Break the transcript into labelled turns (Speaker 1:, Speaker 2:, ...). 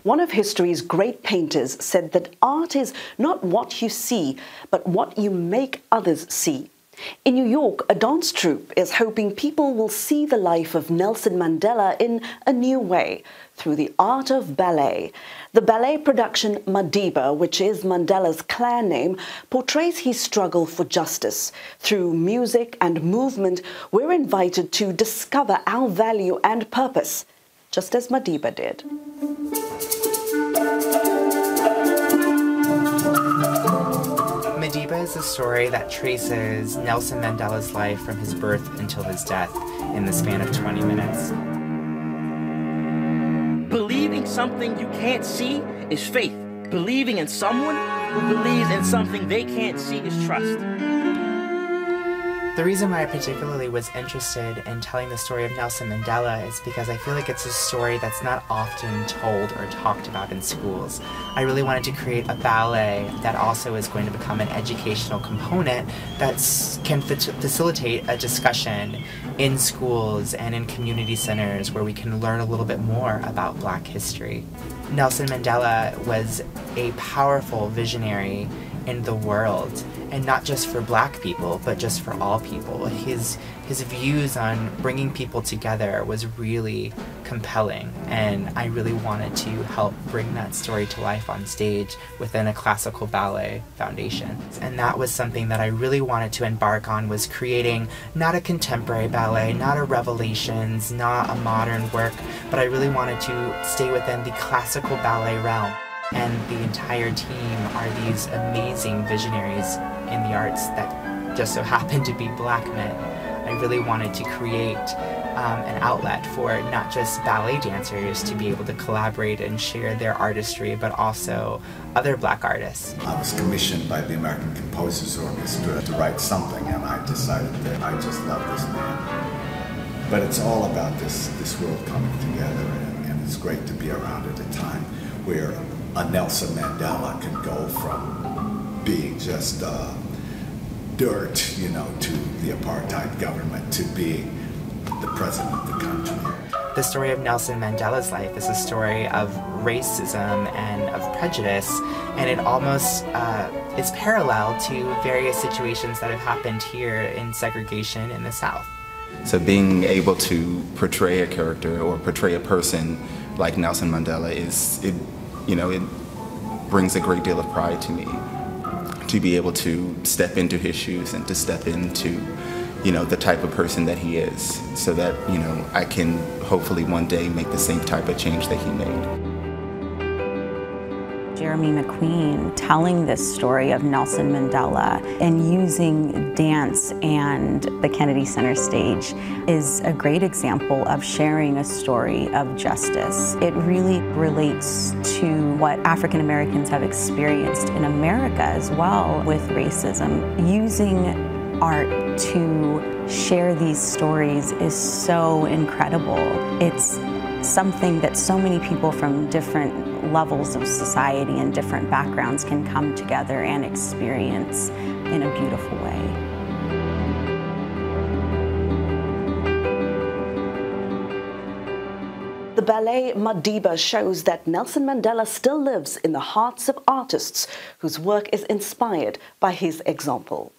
Speaker 1: One of history's great painters said that art is not what you see, but what you make others see. In New York, a dance troupe is hoping people will see the life of Nelson Mandela in a new way through the art of ballet. The ballet production Madiba, which is Mandela's clan name, portrays his struggle for justice. Through music and movement, we're invited to discover our value and purpose, just as Madiba did.
Speaker 2: Madiba is a story that traces Nelson Mandela's life from his birth until his death in the span of 20 minutes.
Speaker 3: Believing something you can't see is faith. Believing in someone who believes in something they can't see is trust.
Speaker 2: The reason why I particularly was interested in telling the story of Nelson Mandela is because I feel like it's a story that's not often told or talked about in schools. I really wanted to create a ballet that also is going to become an educational component that can facilitate a discussion in schools and in community centers where we can learn a little bit more about Black history. Nelson Mandela was a powerful visionary in the world, and not just for Black people, but just for all people. His views on bringing people together was really compelling, and I really wanted to help bring that story to life on stage within a classical ballet foundation. And that was something that I really wanted to embark on, was creating not a contemporary ballet, not a Revelations, not a modern work, but I really wanted to stay within the classical ballet realm. And the entire team are these amazing visionaries in the arts that just so happen to be Black men. I really wanted to create an outlet for not just ballet dancers to be able to collaborate and share their artistry, but also other Black artists.
Speaker 4: I was commissioned by the American Composers Orchestra to write something, and I decided that I just love this man. But it's all about this world coming together, and it's great to be around at a time where a Nelson Mandela can go from being just dirt, you know, to the apartheid government, to being the president of the country.
Speaker 2: The story of Nelson Mandela's life is a story of racism and of prejudice, and it almost is parallel to various situations that have happened here in segregation in the South.
Speaker 5: So being able to portray a character or portray a person like Nelson Mandela it brings a great deal of pride to me to be able to step into his shoes and to step into, the type of person that he is, so that, I can hopefully one day make the same type of change that he made.
Speaker 6: Jeremy McQueen telling this story of Nelson Mandela and using dance and the Kennedy Center stage is a great example of sharing a story of justice. It really relates to what African Americans have experienced in America as well with racism. Using art to share these stories is so incredible. It's something that so many people from different levels of society and different backgrounds can come together and experience in a beautiful way.
Speaker 1: The ballet Madiba shows that Nelson Mandela still lives in the hearts of artists whose work is inspired by his example.